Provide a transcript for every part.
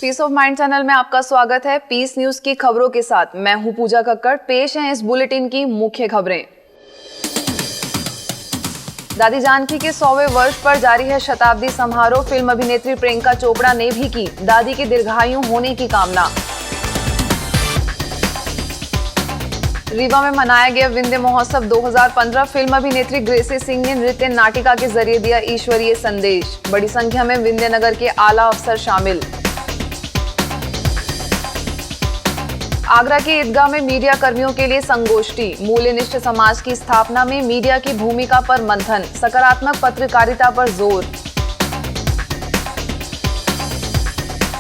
Piece of mind channel में आपका स्वागत है। पीस न्यूज की खबरों के साथ मैं हूं पूजा कक्कड़। पेश हैं इस बुलेटिन की मुख्य खबरें। दादी जानकी के 100वें वर्ष पर जारी है शताब्दी समारोह। फिल्म अभिनेत्री प्रियंका चोपड़ा ने भी की दादी के दीर्घायु होने की कामना। रीवा में मनाया गया विंध्य महोत्सव 2015। फिल्म अभिनेत्री ग्रेसी सिंह ने नृत्य नाटिका के जरिए दिया ईश्वरीय संदेश। बड़ी संख्या में विंध्यनगर के आला अफसर शामिल। आगरा के ईदगाह में मीडिया कर्मियों के लिए संगोष्ठी। मूल्यनिष्ठ समाज की स्थापना में मीडिया की भूमिका पर मंथन। सकारात्मक पत्रकारिता पर जोर।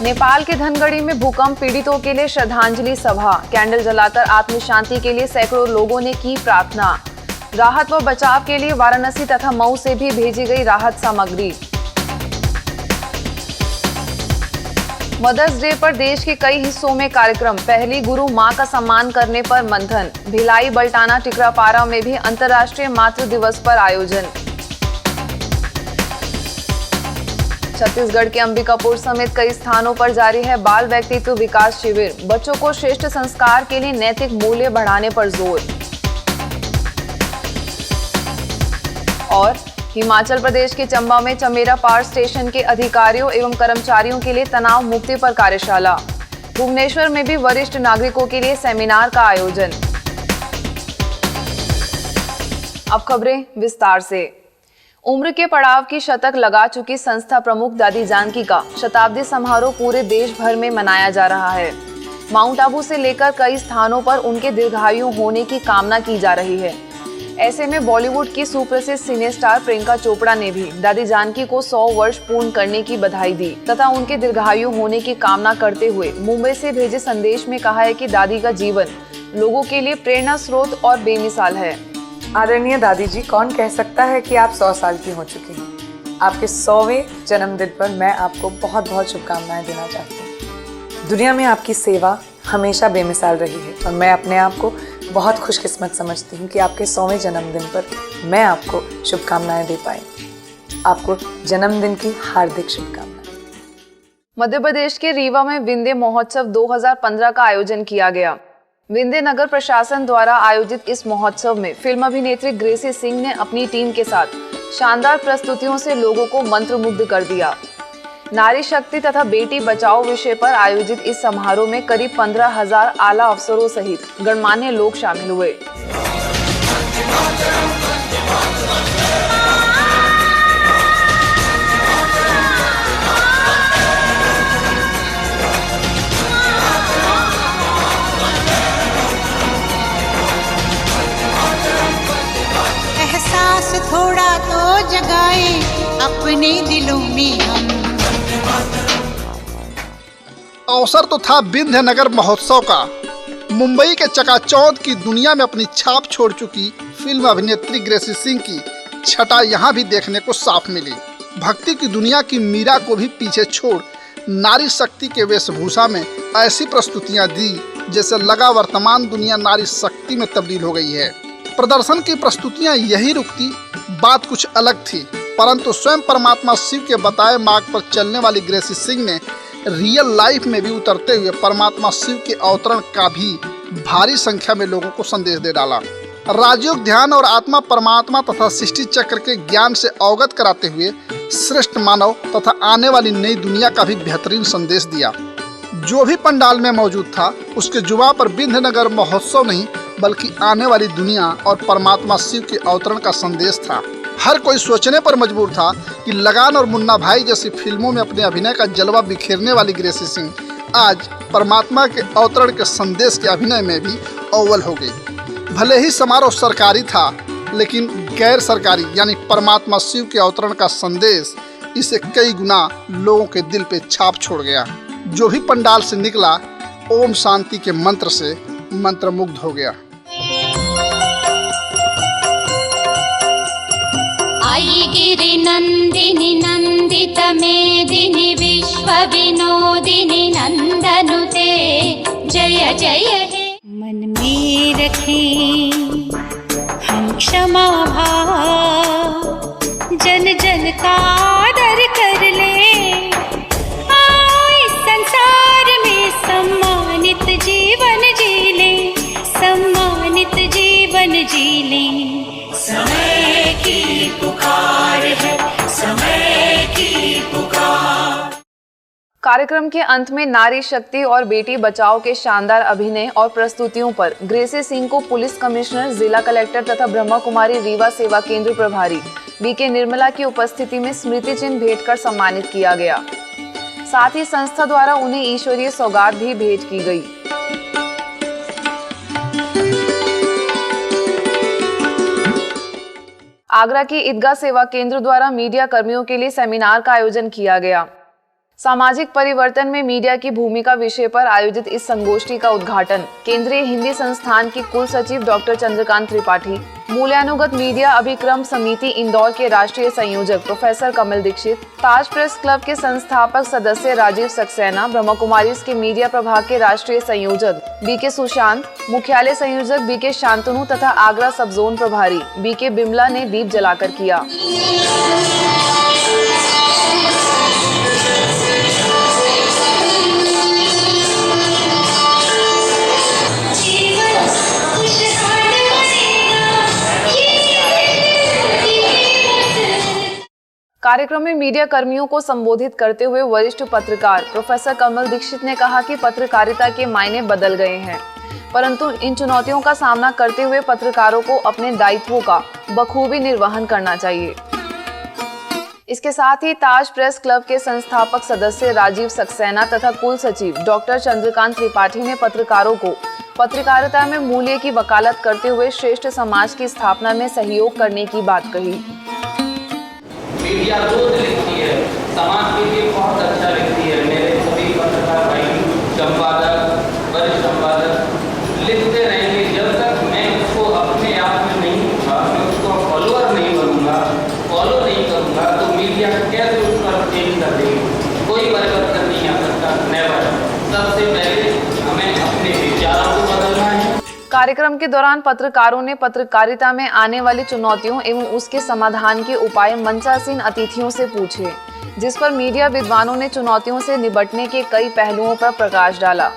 नेपाल के धनगढ़ी में भूकंप पीड़ितों के लिए श्रद्धांजलि सभा। कैंडल जलाकर आत्म शांति के लिए सैकड़ों लोगों ने की प्रार्थना। राहत व बचाव के लिए वाराणसी तथा मऊ से भी भेजी गई राहत सामग्री। मदर्स डे पर देश के कई हिस्सों में कार्यक्रम। पहली गुरु मां का सम्मान करने पर मंथन। भिलाई, बल्टाना, टिकरापारा में भी अंतर्राष्ट्रीय मातृ दिवस पर आयोजन। छत्तीसगढ़ के अंबिकापुर समेत कई स्थानों पर जारी है बाल व्यक्तित्व विकास शिविर। बच्चों को श्रेष्ठ संस्कार के लिए नैतिक मूल्य बढ़ाने पर जोर। और हिमाचल प्रदेश के चंबा में चमेरा पावर स्टेशन के अधिकारियों एवं कर्मचारियों के लिए तनाव मुक्ति पर कार्यशाला। भुवनेश्वर में भी वरिष्ठ नागरिकों के लिए सेमिनार का आयोजन। अब खबरें विस्तार से। उम्र के पड़ाव की शतक लगा चुकी संस्था प्रमुख दादी जानकी का शताब्दी समारोह पूरे देश भर में मनाया जा रहा है। माउंट आबू से लेकर कई स्थानों पर उनके दीर्घायु होने की कामना की जा रही है। ऐसे में बॉलीवुड की सुप्रसिद्ध सिने स्टार प्रियंका चोपड़ा ने भी दादी जानकी को 100 वर्ष पूर्ण करने की बधाई दी तथा उनके दीर्घायु होने की कामना करते हुए मुंबई से भेजे संदेश में कहा है कि दादी का जीवन लोगों के लिए प्रेरणा स्रोत और बेमिसाल है। आदरणीय दादी जी, कौन कह सकता है कि आप 100 साल की हो चुकी हैं। आपके 100वें जन्मदिन पर मैं आपको बहुत बहुत शुभकामनाएं देना चाहती हूँ। दुनिया में आपकी सेवा हमेशा बेमिसाल रही है और मैं अपने आप को बहुत खुशकिस्मत समझती हूँ कि आपके 100वें जन्मदिन पर मैं आपको शुभकामनाएं दे पाई। आपको जन्मदिन की हार्दिक शुभकामनाएं। मध्य प्रदेश के रीवा में विंध्य महोत्सव 2015 का आयोजन किया गया। विंध्य नगर प्रशासन द्वारा आयोजित इस महोत्सव में फिल्म अभिनेत्री ग्रेसी सिंह ने अपनी टीम के साथ शानदार प्रस्तुतियों से लोगों को मंत्रमुग्ध कर दिया। नारी शक्ति तथा बेटी बचाओ विषय पर आयोजित इस समारोह में करीब 15,000 आला अफसरों सहित गणमान्य लोग शामिल हुए। एहसास थोड़ा तो जगाए अपने दिलों में हम। अवसर तो था विंध्य नगर महोत्सव का। मुंबई के चकाचौंध की दुनिया में अपनी छाप छोड़ चुकी फिल्म अभिनेत्री ग्रेसी सिंह की छटा यहाँ भी देखने को साफ मिली। भक्ति की दुनिया की मीरा को भी पीछे छोड़ नारी शक्ति के वेशभूषा में ऐसी प्रस्तुतियां दी जैसे लगा वर्तमान दुनिया नारी शक्ति में तब्दील हो गई है। प्रदर्शन की प्रस्तुतियां यही रुकती, बात कुछ अलग थी, परंतु स्वयं परमात्मा शिव के बताए मार्ग पर चलने वाली ग्रेसी सिंह ने रियल लाइफ में भी उतरते हुए परमात्मा शिव के अवतरण का भी भारी संख्या में लोगों को संदेश दे डाला। राजयोग, ध्यान और आत्मा परमात्मा तथा सृष्टि चक्र के ज्ञान से अवगत कराते हुए श्रेष्ठ मानव तथा आने वाली नई दुनिया का भी बेहतरीन संदेश दिया। जो भी पंडाल में मौजूद था उसके जुबां पर विंध्य नगर महोत्सव नहीं बल्कि आने वाली दुनिया और परमात्मा शिव के अवतरण का संदेश था। हर कोई सोचने पर मजबूर था कि लगान और मुन्ना भाई जैसी फिल्मों में अपने अभिनय का जलवा बिखेरने वाली ग्रेसी सिंह आज परमात्मा के अवतरण के संदेश के अभिनय में भी अव्वल हो गई। भले ही समारोह सरकारी था, लेकिन गैर सरकारी यानी परमात्मा शिव के अवतरण का संदेश इसे कई गुना लोगों के दिल पे छाप छोड़ गया। जो भी पंडाल से निकला ओम शांति के मंत्र से मंत्रमुग्ध हो गया। आई गिरि नंदिनी नंदित मेदिनी विश्व विनोदिनी नंदनुते जय जय हे। मन में रखें हम क्षमा भाव, जन जन का आदर कर ले। आओ इस संसार कार्यक्रम के अंत में नारी शक्ति और बेटी बचाओ के शानदार अभिनय और प्रस्तुतियों पर ग्रेसी सिंह को पुलिस कमिश्नर, जिला कलेक्टर तथा ब्रह्मा कुमारी रीवा सेवा केंद्र प्रभारी बीके निर्मला की उपस्थिति में स्मृति चिन्ह भेंट कर सम्मानित किया गया। साथ ही संस्था द्वारा उन्हें ईश्वरीय सौगात भी भेंट की गई। आगरा की ईदगाह सेवा केंद्र द्वारा मीडिया कर्मियों के लिए सेमिनार का आयोजन किया गया। सामाजिक परिवर्तन में मीडिया की भूमिका विषय पर आयोजित इस संगोष्ठी का उद्घाटन केंद्रीय हिंदी संस्थान की कुल सचिव डॉक्टर चंद्रकांत त्रिपाठी, मूल्यानुगत मीडिया अभिक्रम समिति इंदौर के राष्ट्रीय संयोजक प्रोफेसर कमल दीक्षित, ताज प्रेस क्लब के संस्थापक सदस्य राजीव सक्सेना, ब्रह्मा कुमारीज के मीडिया प्रभाग के राष्ट्रीय संयोजक बीके सुशांत, मुख्यालय संयोजक बीके शांतनु तथा आगरा सब जोन प्रभारी बीके बिमला ने दीप जलाकर किया। कार्यक्रम में मीडिया कर्मियों को संबोधित करते हुए वरिष्ठ पत्रकार प्रोफेसर कमल दीक्षित ने कहा कि पत्रकारिता के मायने बदल गए हैं, परंतु इन चुनौतियों का सामना करते हुए पत्रकारों को अपने दायित्वों का बखूबी निर्वहन करना चाहिए। इसके साथ ही ताज प्रेस क्लब के संस्थापक सदस्य राजीव सक्सेना तथा कुल सचिव डॉक्टर चंद्रकांत त्रिपाठी ने पत्रकारों को पत्रकारिता में मूल्य की वकालत करते हुए श्रेष्ठ समाज की स्थापना में सहयोग करने की बात कही। मीडिया रोज लिखती है, समाज के लिए बहुत अच्छा लिखती है। मेरे सभी पत्रकार भाई, संपादक, वरिष्ठ संपादक लिखते रहेंगे जब तक मैं उसको अपने आप में नहीं होगा, मैं उसको फॉलोअर नहीं बनूंगा, फॉलो नहीं करूंगा, तो मीडिया कैसे उस पर चेंज कर देगी? कोई परिवर्तन नहीं आ सकता, नेवर। सबसे पहले हमें अपने विचारों को बदलना है। कार्यक्रम के दौरान पत्रकारों ने पत्रकारिता में आने वाली चुनौतियों एवं उसके समाधान के उपाय मंचासीन अतिथियों से पूछे, जिस पर मीडिया विद्वानों ने चुनौतियों से निपटने के कई पहलुओं पर प्रकाश डाला।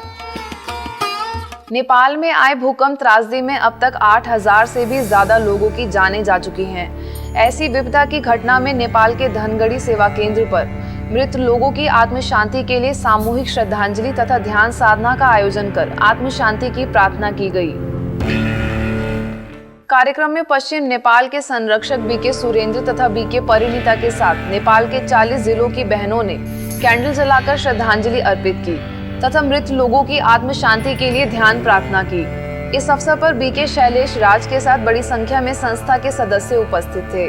नेपाल में आए भूकंप त्रासदी में अब तक 8000 से भी ज्यादा लोगों की जानें जा चुकी हैं। ऐसी विपदा की घटना में नेपाल के धनगढ़ी सेवा केंद्र पर मृत लोगों की आत्म शांति के लिए सामूहिक श्रद्धांजलि तथा ध्यान साधना का आयोजन कर आत्म शांति की प्रार्थना की गई। कार्यक्रम में पश्चिम नेपाल के संरक्षक बीके सुरेंद्र तथा बीके परिणीता के साथ नेपाल के 40 जिलों की बहनों ने कैंडल जलाकर श्रद्धांजलि अर्पित की तथा मृत लोगों की आत्म शांति के लिए ध्यान प्रार्थना की। इस अवसर पर बीके शैलेश राज के साथ बड़ी संख्या में संस्था के सदस्य उपस्थित थे।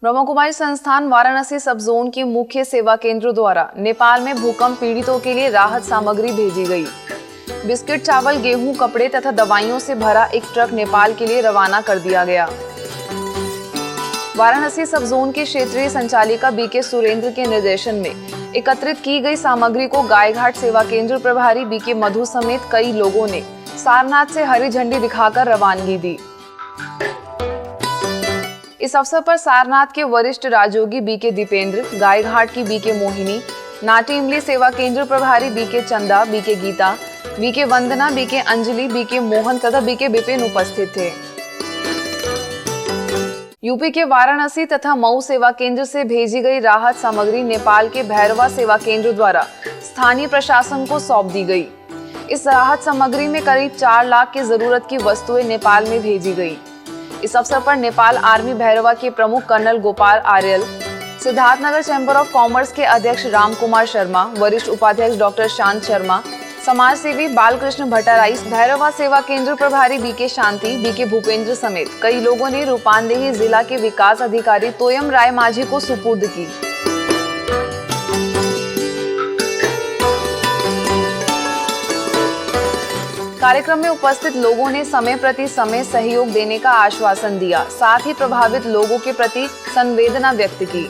ब्रह्मा कुमारी संस्थान वाराणसी सब जोन की मुख्य सेवा केंद्र द्वारा नेपाल में भूकंप पीड़ितों के लिए राहत सामग्री भेजी गई। बिस्किट, चावल, गेहूं, कपड़े तथा दवाइयों से भरा एक ट्रक नेपाल के लिए रवाना कर दिया गया। वाराणसी सब जोन के क्षेत्रीय संचालिका बीके सुरेंद्र के निर्देशन में एकत्रित की गई सामग्री को गायघाट सेवा केंद्र प्रभारी बीके मधु समेत कई लोगों ने सारनाथ से हरी झंडी दिखाकर रवानगी दी। इस अवसर पर सारनाथ के वरिष्ठ राजयोगी बीके दीपेंद्र, गायघाट की बीके मोहिनी, नाटी इमली सेवा केंद्र प्रभारी बीके चंदा, बीके गीता, बीके वंदना, बीके अंजलि, बीके मोहन तथा बीके बिपिन उपस्थित थे। यूपी के वाराणसी तथा मऊ सेवा केंद्र से भेजी गई राहत सामग्री नेपाल के भैरवा सेवा केंद्र द्वारा स्थानीय प्रशासन को सौंप दी गई। इस राहत सामग्री में करीब 4 लाख की जरूरत की वस्तुएं नेपाल में भेजी गई। इस अवसर पर नेपाल आर्मी भैरवा के प्रमुख colonel Gopal Aryal, Siddharthnagar chamber of commerce के अध्यक्ष राम कुमार शर्मा, वरिष्ठ उपाध्यक्ष डॉक्टर शांत शर्मा, समाजसेवी बालकृष्ण भट्टाराइस, भैरवा सेवा केंद्र प्रभारी बीके शांति, बीके भूपेंद्र समेत कई लोगों ने रूपांदेही जिला के विकास अधिकारी तोयम राय माझी को सुपुर्द की। कार्यक्रम में उपस्थित लोगों ने समय प्रति समय सहयोग देने का आश्वासन दिया, साथ ही प्रभावित लोगों के प्रति संवेदना व्यक्त की।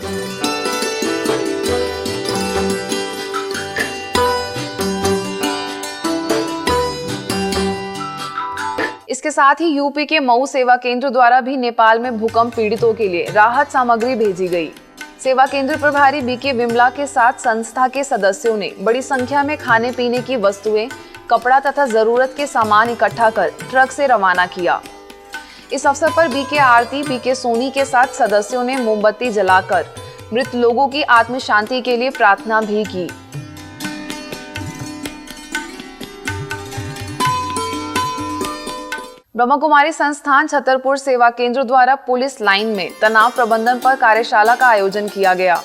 इसके साथ ही यूपी के मऊ सेवा केंद्र द्वारा भी नेपाल में भूकंप पीड़ितों के लिए राहत सामग्री भेजी गई। सेवा केंद्र प्रभारी बीके विमला के साथ संस्था के सदस्यों ने बड़ी संख्या में खाने पीने की वस्तुएं, कपड़ा तथा जरूरत के सामान इकट्ठा कर ट्रक से रवाना किया। इस अवसर पर बीके आरती, बीके सोनी के साथ सदस्यों ने मोमबत्ती जलाकर मृत लोगों की आत्म शांति के लिए प्रार्थना भी की। ब्रह्मा कुमारी संस्थान छतरपुर सेवा केंद्र द्वारा पुलिस लाइन में तनाव प्रबंधन पर कार्यशाला का आयोजन किया गया।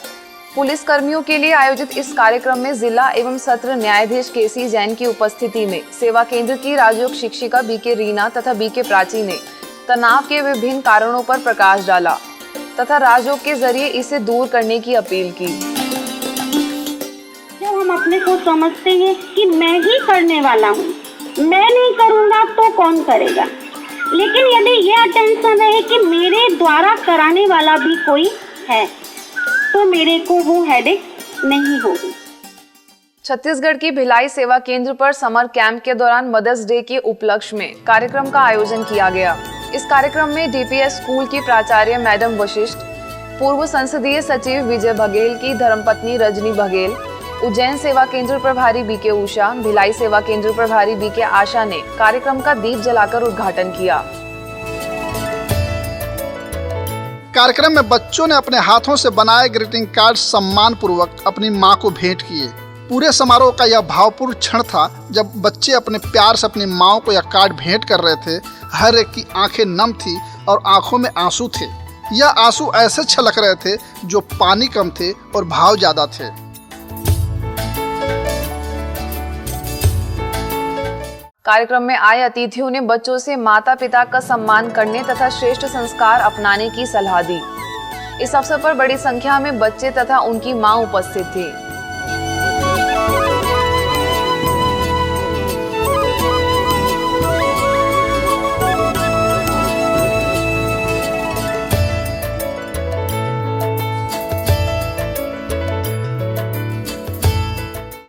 पुलिस कर्मियों के लिए आयोजित इस कार्यक्रम में जिला एवं सत्र न्यायाधीश केसी जैन की उपस्थिति में सेवा केंद्र की राजयोग शिक्षिका बीके रीना तथा बीके प्राची ने तनाव के विभिन्न कारणों पर प्रकाश डाला तथा राजयोग के जरिए इसे दूर करने की अपील की। जब हम अपने को समझते हैं कि मैं ही करने वाला हूँ, मैं नहीं करूँगा तो कौन करेगा, लेकिन यदि ये अटेंशन रहे कि मेरे द्वारा कराने वाला भी कोई है तो मेरे को वो हेडेक नहीं होगी। छत्तीसगढ़ की भिलाई सेवा केंद्र पर समर कैंप के दौरान मदर्स डे के उपलक्ष्य में कार्यक्रम का आयोजन किया गया। इस कार्यक्रम में डीपीएस स्कूल की प्राचार्य मैडम वशिष्ठ, पूर्व संसदीय सचिव विजय बघेल की धर्मपत्नी रजनी बघेल, उज्जैन सेवा केंद्र प्रभारी बीके उषा, भिलाई सेवा केंद्र प्रभारी बीके आशा ने कार्यक्रम का दीप जलाकर उद्घाटन किया। कार्यक्रम में बच्चों ने अपने हाथों से बनाए ग्रीटिंग कार्ड सम्मान पूर्वक अपनी मां को भेंट किए। पूरे समारोह का यह भावपूर्ण क्षण था जब बच्चे अपने प्यार से अपनी मां को यह कार्ड भेंट कर रहे थे। हर एक की आंखें नम थी और आंखों में आंसू थे। यह आंसू ऐसे छलक रहे थे जो पानी कम थे और भाव ज्यादा थे। कार्यक्रम में आए अतिथियों ने बच्चों से माता पिता का सम्मान करने तथा श्रेष्ठ संस्कार अपनाने की सलाह दी। इस अवसर पर बड़ी संख्या में बच्चे तथा उनकी मां उपस्थित थी।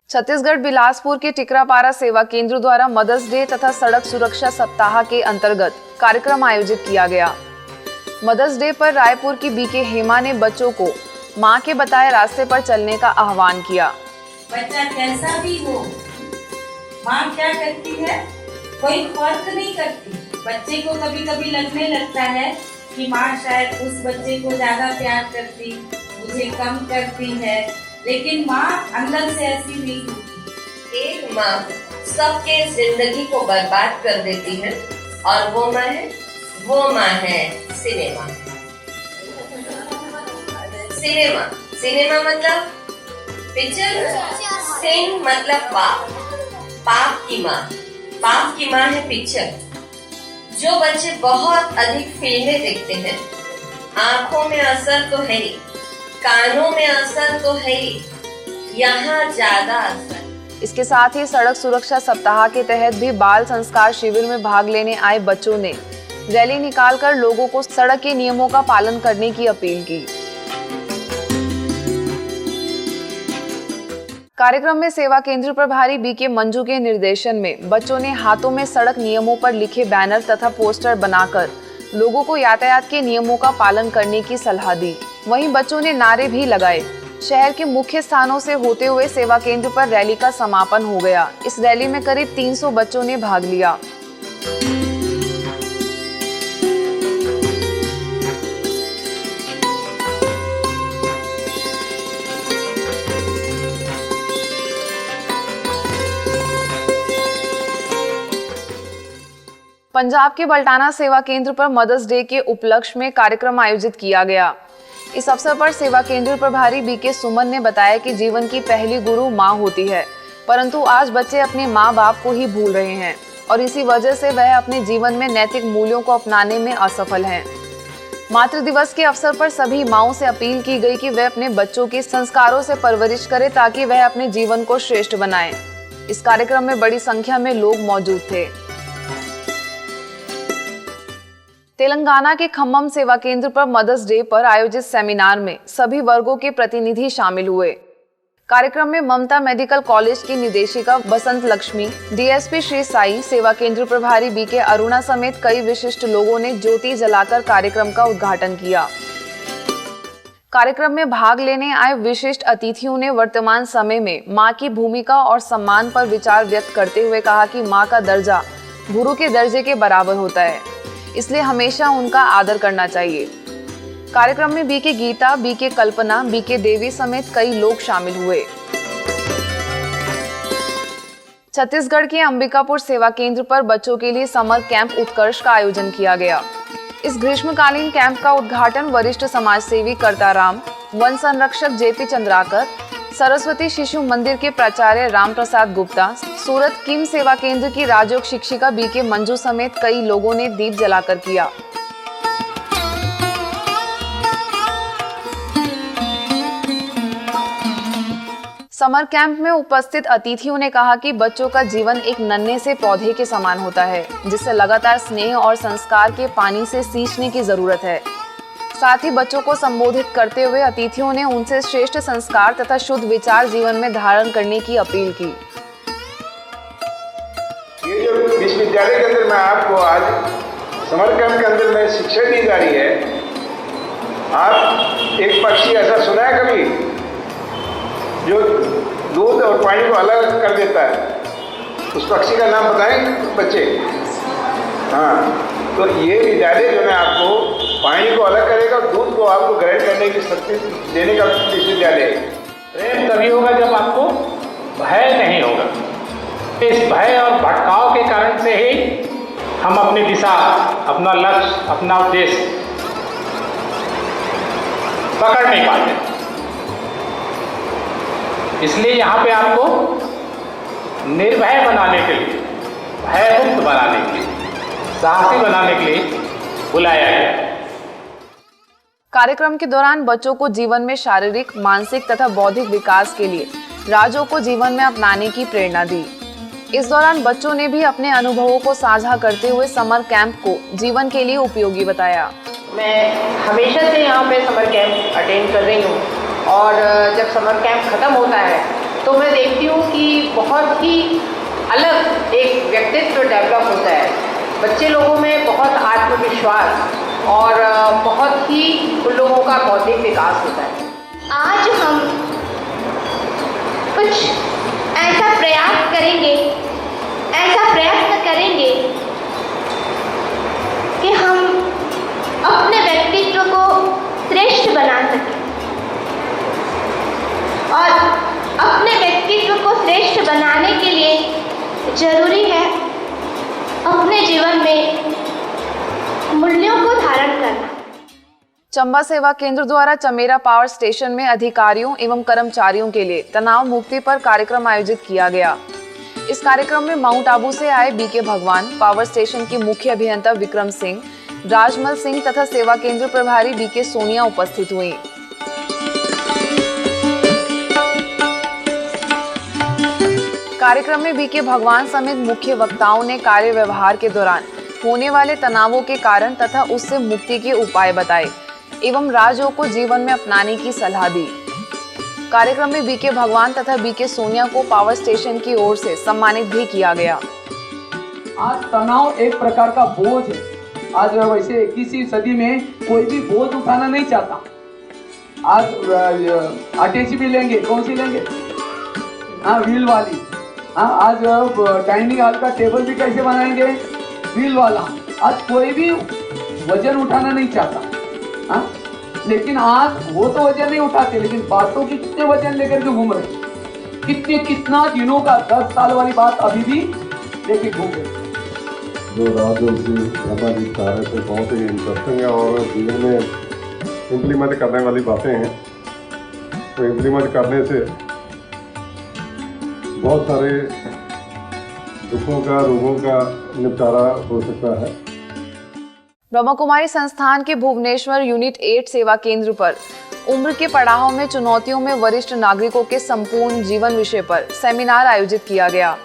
छत्तीसगढ़ बिलासपुर के टिकरापारा सेवा केंद्र द्वारा मदर्स डे तथा सड़क सुरक्षा सप्ताह के अंतर्गत कार्यक्रम आयोजित किया गया। मदर्स डे पर रायपुर की बीके हेमा ने बच्चों को मां के बताए रास्ते पर चलने का आह्वान किया। बच्चा कैसा भी हो, माँ क्या करती है कोई फर्क नहीं करती। बच्चे को कभी कभी लगने लगता है कि माँ शायद उस बच्चे को ज्यादा प्यार करती, मुझे कम करती है, लेकिन माँ अंदर से ऐसी नहीं होती। एक माँ सबके जिंदगी को बर्बाद कर देती है और वो माँ है सिनेमा। सिनेमा मतलब पिक्चर, सिन मतलब पाप, पाप की माँ है पिक्चर। जो बच्चे बहुत अधिक फिल्में देखते हैं, आंखों में असर तो है ही, कानों में असर तो है ही, यहाँ ज्यादा असर। इसके साथ ही सड़क सुरक्षा सप्ताह के तहत भी बाल संस्कार शिविर में भाग लेने आए बच्चों ने रैली निकालकर लोगों को सड़क के नियमों का पालन करने की अपील की। कार्यक्रम में सेवा केंद्र प्रभारी बीके मंजू के निर्देशन में बच्चों ने हाथों में सड़क नियमों पर लिखे बैनर तथा पोस्टर बनाकर लोगों को यातायात के नियमों का पालन करने की सलाह दी। वहीं बच्चों ने नारे भी लगाए। शहर के मुख्य स्थानों से होते हुए सेवा केंद्र पर रैली का समापन हो गया। इस रैली में करीब 300 बच्चों ने भाग लिया। पंजाब के बल्टाना सेवा केंद्र पर मदर्स डे के उपलक्ष्य में कार्यक्रम आयोजित किया गया। इस अवसर पर सेवा केंद्र प्रभारी बीके सुमन ने बताया कि जीवन की पहली गुरु माँ होती है, परंतु आज बच्चे अपने माँ बाप को ही भूल रहे हैं और इसी वजह से वह अपने जीवन में नैतिक मूल्यों को अपनाने में असफल हैं। मातृ दिवस के अवसर पर सभी माँओं से अपील की गई कि वे अपने बच्चों की संस्कारों से परवरिश करें ताकि वह अपने जीवन को श्रेष्ठ बनाएं। इस कार्यक्रम में बड़ी संख्या में लोग मौजूद थे। तेलंगाना के खम्मम सेवा केंद्र पर मदर्स डे पर आयोजित सेमिनार में सभी वर्गों के प्रतिनिधि शामिल हुए। कार्यक्रम में ममता मेडिकल कॉलेज की निदेशिका बसंत लक्ष्मी, डीएसपी श्री साई, सेवा केंद्र प्रभारी बीके अरुणा समेत कई विशिष्ट लोगों ने ज्योति जलाकर कार्यक्रम का उद्घाटन किया। कार्यक्रम में भाग लेने आए विशिष्ट अतिथियों ने वर्तमान समय में मां की भूमिका और सम्मान पर विचार व्यक्त करते हुए कहा कि मां का दर्जा गुरु के दर्जे के बराबर होता है, इसलिए हमेशा उनका आदर करना चाहिए। कार्यक्रम में बीके गीता, बीके कल्पना, बीके देवी समेत कई लोग शामिल हुए। छत्तीसगढ़ के अंबिकापुर सेवा केंद्र पर बच्चों के लिए समर कैंप उत्कर्ष का आयोजन किया गया। इस ग्रीष्मकालीन कैंप का उद्घाटन वरिष्ठ समाजसेवी करताराम, वन संरक्षक जेपी चंद्राकर, सरस्वती शिशु मंदिर के प्राचार्य राम प्रसाद गुप्ता, सूरत किम सेवा केंद्र की राजयोग शिक्षिका बीके मंजू समेत कई लोगों ने दीप जलाकर किया। समर कैंप में उपस्थित अतिथियों ने कहा कि बच्चों का जीवन एक नन्हे से पौधे के समान होता है, जिससे लगातार स्नेह और संस्कार के पानी से सींचने की जरूरत है। साथ ही बच्चों को संबोधित करते हुए अतिथियों ने उनसे श्रेष्ठ संस्कार तथा शुद्ध विचार जीवन में धारण करने की अपील की। ये जो विश्वविद्यालय के अंदर मैं आपको आज समर कैंप के अंदर में शिक्षा दी जा रही है, आप एक पक्षी ऐसा सुना है कभी जो दूध और पानी को अलग कर देता है? उस पक्षी का नाम बताएं बच्चे? हाँ, तो ये विद्यालय जो है आपको पानी को अलग करेगा, दूध को आपको ग्रहण करने की शक्ति देने का विश्वविद्यालय है। प्रेम तभी होगा जब आपको भय नहीं होगा। इस भय और भटकाव के कारण से ही हम अपनी दिशा, अपना लक्ष्य, अपना उद्देश्य पकड़ नहीं पाते। इसलिए यहाँ पे आपको निर्भय बनाने के लिए, भय मुक्त बनाने के लिए, साहसी बनाने के लिए बुलाया गया। कार्यक्रम के दौरान बच्चों को जीवन में शारीरिक, मानसिक तथा बौद्धिक विकास के लिए राजयोग को जीवन में अपनाने की प्रेरणा दी। इस दौरान बच्चों ने भी अपने अनुभवों को साझा करते हुए समर कैंप को जीवन के लिए उपयोगी बताया। मैं हमेशा से यहाँ पे समर कैंप अटेंड कर रही हूँ और जब समर कैंप ख़त्म होता है तो मैं देखती हूँ कि बहुत ही अलग एक व्यक्तित्व डेवलप होता है। बच्चे लोगों में बहुत आत्मविश्वास और बहुत ही उन लोगों का बौद्धिक विकास होता है। आज हम कुछ ऐसा प्रयास करेंगे, ऐसा प्रयत्न करेंगे कि हम अपने व्यक्तित्व को श्रेष्ठ बना सकें और अपने व्यक्तित्व को श्रेष्ठ बनाने के लिए जरूरी है अपने जीवन में मूल्यों को धारण करना। चंबा सेवा केंद्र द्वारा चमेरा पावर स्टेशन में अधिकारियों एवं कर्मचारियों के लिए तनाव मुक्ति पर कार्यक्रम आयोजित किया गया। इस कार्यक्रम में माउंट आबू से आए बीके भगवान, पावर स्टेशन के मुख्य अभियंता विक्रम सिंह, राजमल सिंह तथा सेवा केंद्र प्रभारी बीके सोनिया उपस्थित हुई। कार्यक्रम में बीके भगवान समेत मुख्य वक्ताओं ने कार्य व्यवहार के दौरान होने वाले तनावों के कारण तथा उससे मुक्ति के उपाय बताए एवं राजयोग को जीवन में अपनाने की सलाह दी। कार्यक्रम में बीके भगवान तथा बीके सोनिया को पावर स्टेशन की ओर से सम्मानित भी किया गया। आज तनाव एक प्रकार का बोझ है। आज वैसे 21वीं सदी में कोई भी बोझ उठाना नहीं चाहता। आज अटैची भी लेंगे, कौन सी लेंगे? हाँ, व्हील वाली। हाँ, आज डाइनिंग हॉल का टेबल भी कैसे बनाएंगे? व्हील वाला। आज कोई भी वजन उठाना नहीं चाहता। हाँ, लेकिन आज वो तो वजन नहीं उठाते, लेकिन बातों की कितने वजन लेकर के घूम रहे, कितना दिनों का 10 साल वाली बात अभी भी लेके घूम रहे। जो राजयोग की हमारी कार्य से बहुत ही इंटरेस्टिंग है और जीवन में इम्प्लीमेंट करने वाली बातें हैं। तो इम्प्लीमेंट करने से बहुत सारे दुखों का, रोगों का निपटारा हो सकता है। ब्रह्मा कुमारी संस्थान के भुवनेश्वर यूनिट 8 सेवा केंद्र पर उम्र के पड़ाव में चुनौतियों में वरिष्ठ नागरिकों के संपूर्ण जीवन विषय पर सेमिनार आयोजित किया गया।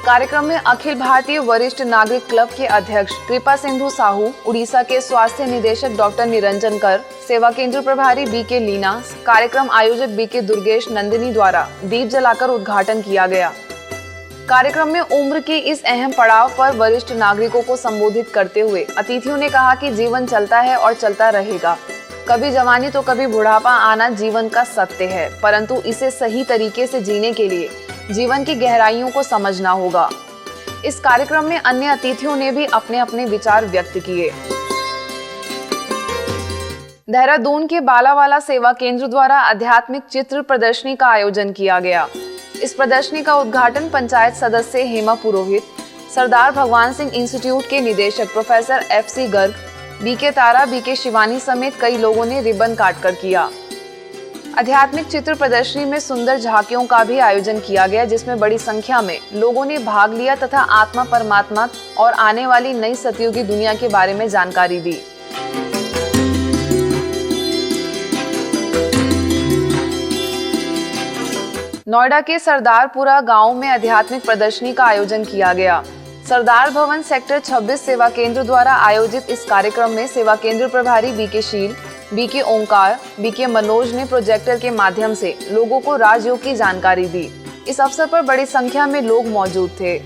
कार्यक्रम में अखिल भारतीय वरिष्ठ नागरिक क्लब के अध्यक्ष कृपा सिंधु साहू, उड़ीसा के स्वास्थ्य निदेशक डॉक्टर निरंजन कर, सेवा केंद्र प्रभारी बीके लीना, कार्यक्रम आयोजक बीके दुर्गेश नंदिनी द्वारा दीप जलाकर उद्घाटन किया गया। कार्यक्रम में उम्र के इस अहम पड़ाव पर वरिष्ठ नागरिकों को संबोधित करते हुए अतिथियों ने कहा कि जीवन चलता है और चलता रहेगा। कभी जवानी तो कभी बुढ़ापा आना जीवन का सत्य है, परंतु इसे सही तरीके से जीने के लिए जीवन की गहराइयों को समझना होगा। इस कार्यक्रम में अन्य अतिथियों ने भी अपने अपने विचार व्यक्त किए। देहरादून के बालावाला सेवा केंद्र द्वारा आध्यात्मिक चित्र प्रदर्शनी का आयोजन किया गया। इस प्रदर्शनी का उद्घाटन पंचायत सदस्य हेमा पुरोहित, सरदार भगवान सिंह इंस्टीट्यूट के निदेशक प्रोफेसर FC गर्ग, BK तारा, BK शिवानी समेत कई लोगों ने रिबन काटकर किया। आध्यात्मिक चित्र प्रदर्शनी में सुंदर झांकियों का भी आयोजन किया गया, जिसमें बड़ी संख्या में लोगों ने भाग लिया तथा आत्मा, परमात्मा और आने वाली नई सतयुगी दुनिया के बारे में जानकारी दी। नोएडा के सरदारपुरा गांव में आध्यात्मिक प्रदर्शनी का आयोजन किया गया। सरदार भवन सेक्टर 26 सेवा केंद्र द्वारा आयोजित इस कार्यक्रम में सेवा केंद्र प्रभारी BK शील, BK ओंकार, BK मनोज ने प्रोजेक्टर के माध्यम से लोगों को राजयोग की जानकारी दी। इस अवसर पर बड़ी संख्या में लोग मौजूद थे।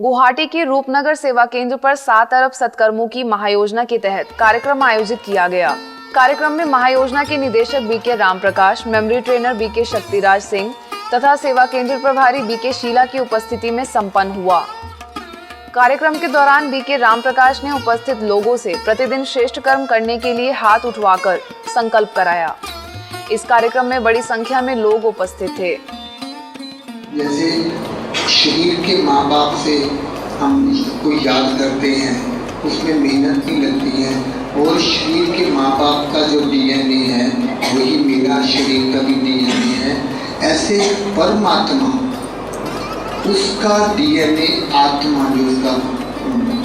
गुवाहाटी के रूपनगर सेवा केंद्र पर 7 अरब सत्कर्मों की महायोजना के तहत कार्यक्रम आयोजित किया गया। कार्यक्रम में महायोजना के निदेशक BK Ramprakash, memory trainer BK Shaktiraj Singh तथा सेवा केंद्र प्रभारी BK शीला की उपस्थिति में संपन्न हुआ। कार्यक्रम के दौरान BK रामप्रकाश ने उपस्थित लोगों से प्रतिदिन श्रेष्ठ कर्म करने के लिए हाथ उठवाकर संकल्प कराया। इस कार्यक्रम में बड़ी संख्या में लोग उपस्थित थे। जैसे शरीर के माँ बाप से हम को याद करते हैं, उसमें मेहनत भी लगती है, और शरीर के माँ बाप का जो DNA है वही मेरा शरीर का भी DNA है। ऐसे परमात्मा, उसका DNA आत्मा जो उसका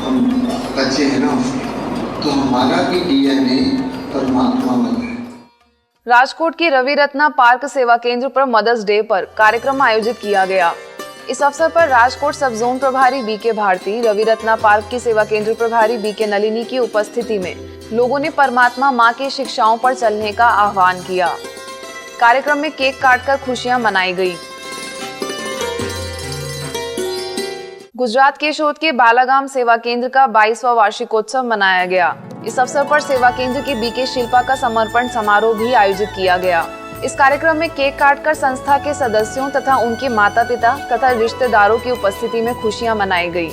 हम बच्चे हैं ना उसके, तो हमारा भी DNA परमात्मा वाला है। राजकोट की रवि रत्ना पार्क सेवा केंद्र पर मदर्स डे पर कार्यक्रम आयोजित किया गया। इस अवसर पर राजकोट सब जोन प्रभारी BK भारती, रवि रत्ना पार्क की सेवा केंद्र प्रभारी BK नलिनी की उपस्थिति में लोगों ने परमात्मा माँ की शिक्षाओं पर चलने का आह्वान किया। कार्यक्रम में केक काटकर खुशियां मनाई गई। गुजरात के शोध के बालागाम सेवा केंद्र का 22वां वार्षिकोत्सव मनाया गया। इस अवसर पर सेवा केंद्र की BK शिल्पा का समर्पण समारोह भी आयोजित किया गया। इस कार्यक्रम में केक काटकर संस्था के सदस्यों तथा उनके माता पिता तथा रिश्तेदारों की उपस्थिति में खुशियां मनाई गई।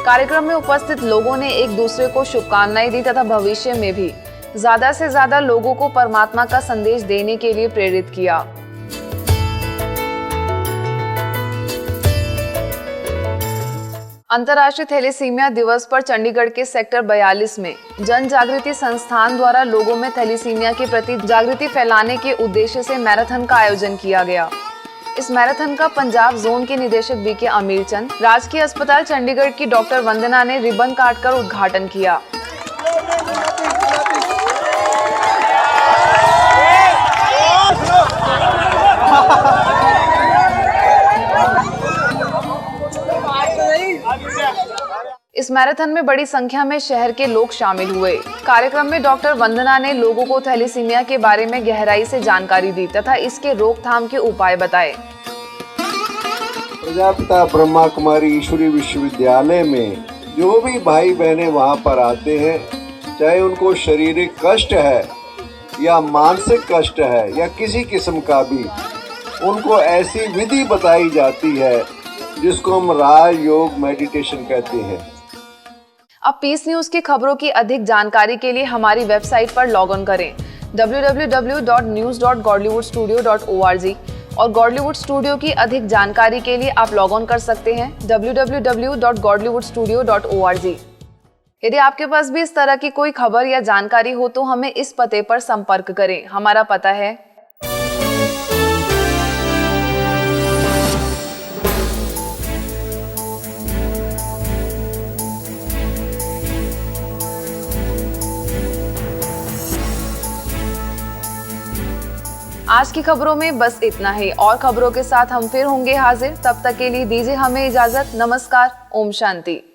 कार्यक्रम में उपस्थित लोगों ने एक दूसरे को शुभकामनाएं दी तथा भविष्य में भी ज्यादा से ज्यादा लोगों को परमात्मा का संदेश देने के लिए प्रेरित किया। अंतर्राष्ट्रीय थैलेसीमिया दिवस पर चंडीगढ़ के सेक्टर 42 में जन जागृति संस्थान द्वारा लोगों में थैलेसीमिया के प्रति जागृति फैलाने के उद्देश्य से मैराथन का आयोजन किया गया। इस मैराथन का पंजाब जोन के निदेशक BK अमीरचंद, राजकीय अस्पताल चंडीगढ़ की डॉक्टर वंदना ने रिबन काटकर उद्घाटन किया। इस मैराथन में बड़ी संख्या में शहर के लोग शामिल हुए। कार्यक्रम में डॉक्टर वंदना ने लोगों को थैलेसीमिया के बारे में गहराई से जानकारी दी तथा इसके रोकथाम के उपाय बताए। प्रजापिता ब्रह्मा कुमारी ईश्वरी विश्वविद्यालय में जो भी भाई बहनें वहाँ पर आते हैं, चाहे उनको शारीरिक कष्ट है या मानसिक कष्ट है या किसी किस्म का भी, उनको ऐसी विधि बताई जाती है जिसको हम राज योग मेडिटेशन कहते हैं। अब पीस न्यूज की खबरों की अधिक जानकारी के लिए हमारी वेबसाइट पर लॉग ऑन करें www.news.godlywoodstudio.org और गॉडलीवुड स्टूडियो की अधिक जानकारी के लिए आप लॉग ऑन कर सकते हैं www.godlywoodstudio.org। यदि आपके पास भी इस तरह की कोई खबर या जानकारी हो तो हमें इस पते पर संपर्क करें। हमारा पता है आज की खबरों में बस इतना ही। और खबरों के साथ हम फिर होंगे हाजिर। तब तक के लिए दीजिए हमें इजाजत। नमस्कार। ओम शांति।